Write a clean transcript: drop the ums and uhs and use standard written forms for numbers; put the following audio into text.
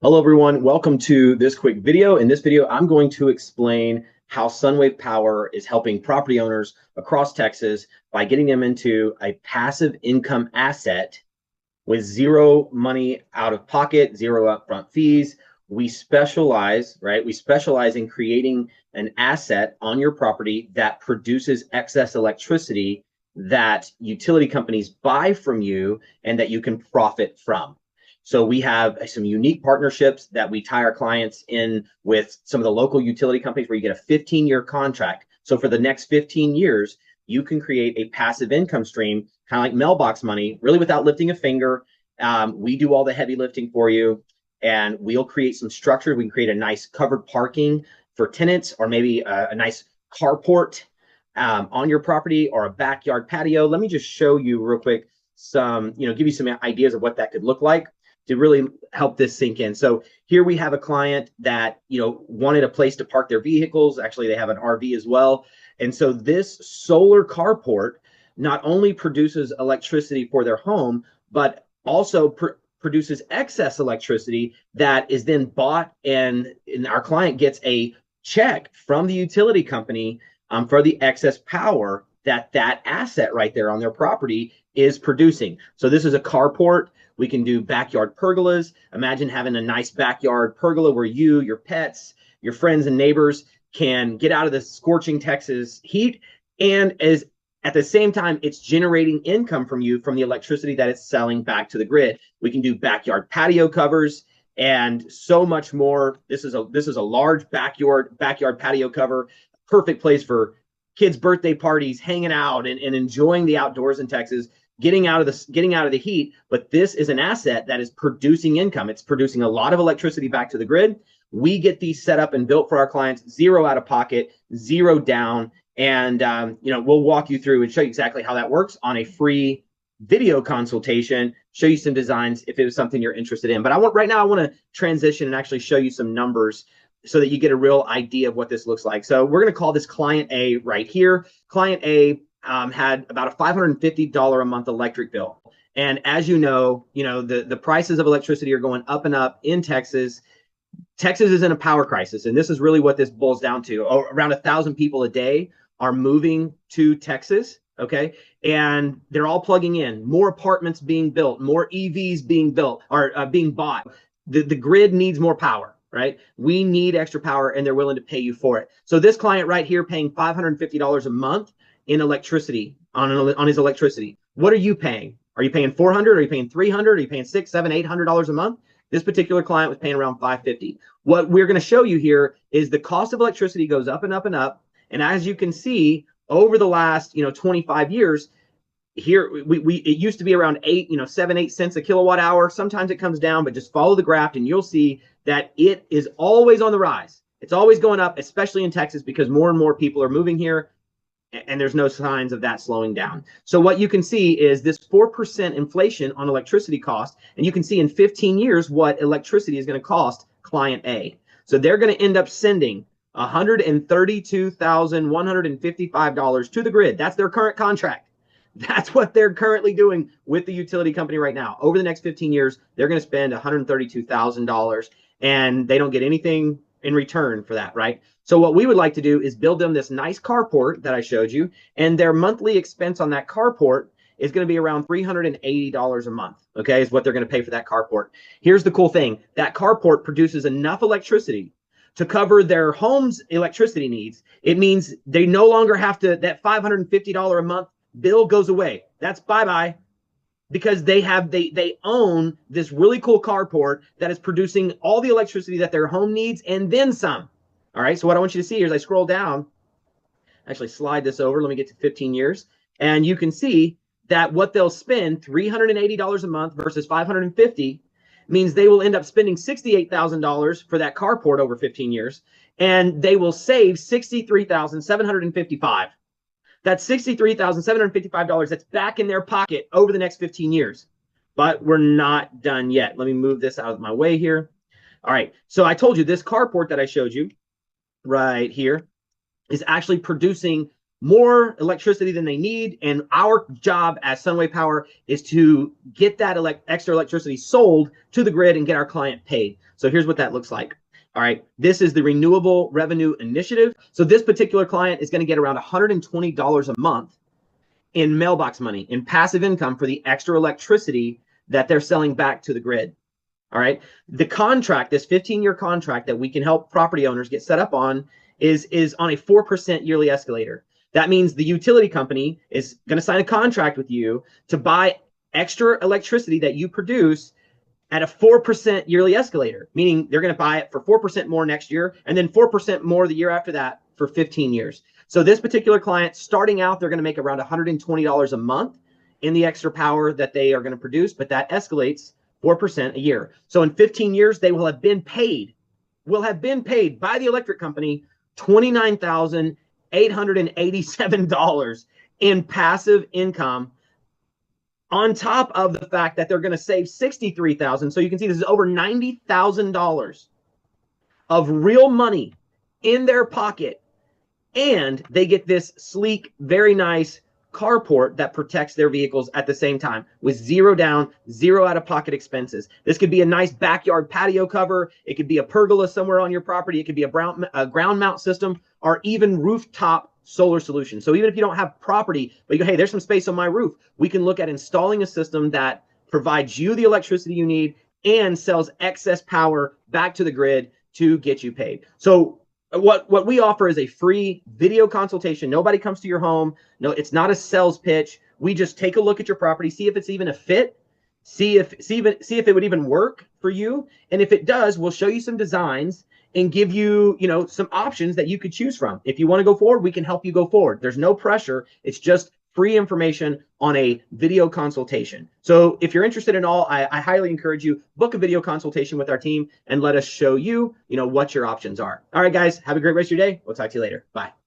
Hello everyone, welcome to this quick video. In this video, I'm going to explain how SunWave Power is helping property owners across Texas by getting them into a passive income asset with zero money out of pocket, zero upfront fees. We specialize, right? We specialize in creating an asset on your property that produces excess electricity that utility companies buy from you and that you can profit from. So we have some unique partnerships that we tie our clients in with some of the local utility companies where you get a 15-year contract. So for the next 15 years, you can create a passive income stream, kind of like mailbox money, really without lifting a finger. We do all the heavy lifting for you, and we'll create some structure. We can create a nice covered parking for tenants, or maybe a nice carport on your property, or a backyard patio. Let me just show you real quick some, give you some ideas of what that could look like to really help this sink in. So here we have a client that, wanted a place to park their vehicles. Actually, they have an RV as well. And so this solar carport not only produces electricity for their home, but also produces excess electricity that is then bought, and our client gets a check from the utility company for the excess power that asset right there on their property is producing. So this is a carport. We can do backyard pergolas. Imagine having a nice backyard pergola where you, your pets, your friends and neighbors can get out of the scorching Texas heat, and as at the same time, it's generating income from you from the electricity that it's selling back to the grid. We can do backyard patio covers and so much more. This is a large backyard patio cover, perfect place for kids' birthday parties, hanging out and enjoying the outdoors in Texas, getting out of the heat. But this is an asset that is producing income. It's producing a lot of electricity back to the grid. We get these set up and built for our clients, zero out of pocket, zero down. And we'll walk you through and show you exactly how that works on a free video consultation, show you some designs if it was something you're interested in. But I want to transition and actually show you some numbers so that you get a real idea of what this looks like. So we're going to call this client A right here. Client A had about a $550 a month electric bill. And as you know, the prices of electricity are going up and up in Texas. Texas is in a power crisis, and this is really what this boils down to. Around 1,000 people a day are moving to Texas, okay? And they're all plugging in. More apartments being built, more EVs being built, or being bought. The grid needs more power, right? We need extra power, and they're willing to pay you for it. So this client right here paying $550 a month in electricity on his electricity. What are you paying? Are you paying $400? Are you paying $300? Are you paying $600, $700, $800 a month? This particular client was paying around $550. What we're going to show you here is the cost of electricity goes up and up and up. And as you can see, over the last 25 years, here it used to be around 7, 8 cents a kilowatt hour. Sometimes it comes down, but just follow the graph and you'll see that it is always on the rise. It's always going up, especially in Texas, because more and more people are moving here, and there's no signs of that slowing down. So what you can see is this 4% inflation on electricity cost, and you can see in 15 years what electricity is going to cost client A. So they're going to end up sending $132,155 to the grid. That's their current contract. That's what they're currently doing with the utility company right now. Over the next 15 years, they're going to spend $132,000, and they don't get anything in return for that, right? So what we would like to do is build them this nice carport that I showed you, and their monthly expense on that carport is going to be around $380 a month, okay, is what they're going to pay for that carport. Here's the cool thing. That carport produces enough electricity to cover their home's electricity needs. It means they no longer have to, that $550 a month bill goes away. That's bye-bye, because they own this really cool carport that is producing all the electricity that their home needs and then some. All right, so what I want you to see here is I scroll down, actually slide this over, let me get to 15 years, and you can see that what they'll spend, $380 a month versus $550, means they will end up spending $68,000 for that carport over 15 years, and they will save $63,755. That's $63,755 that's back in their pocket over the next 15 years. But we're not done yet. Let me move this out of my way here. All right, so I told you this carport that I showed you right here is actually producing more electricity than they need. And our job as SunWave Power is to get that extra electricity sold to the grid and get our client paid. So here's what that looks like. All right, this is the Renewable Revenue Initiative. So this particular client is going to get around $120 a month in mailbox money, in passive income for the extra electricity that they're selling back to the grid. All right, the contract, this 15-year contract that we can help property owners get set up on is on a 4% yearly escalator. That means the utility company is going to sign a contract with you to buy extra electricity that you produce at a 4% yearly escalator, meaning they're going to buy it for 4% more next year and then 4% more the year after that for 15 years. So this particular client, starting out, they're going to make around $120 a month in the extra power that they are going to produce, but that escalates 4% a year. So in 15 years, they will have been paid by the electric company $29,887 in passive income, on top of the fact that they're going to save $63,000. So you can see this is over $90,000 of real money in their pocket. And they get this sleek, very nice carport that protects their vehicles at the same time with zero down, zero out-of-pocket expenses. This could be a nice backyard patio cover. It could be a pergola somewhere on your property. It could be a ground mount system, or even rooftop solar solution. So even if you don't have property, but you go, hey, there's some space on my roof, we can look at installing a system that provides you the electricity you need and sells excess power back to the grid to get you paid. So what we offer is a free video consultation. Nobody comes to your home. No, it's not a sales pitch. We just take a look at your property, see if it's even a fit, see if it would even work for you. And if it does, we'll show you some designs and give you, some options that you could choose from. If you want to go forward, we can help you go forward. There's no pressure. It's just free information on a video consultation. So if you're interested in all, I highly encourage you, book a video consultation with our team and let us show you, what your options are. All right, guys, have a great rest of your day. We'll talk to you later. Bye.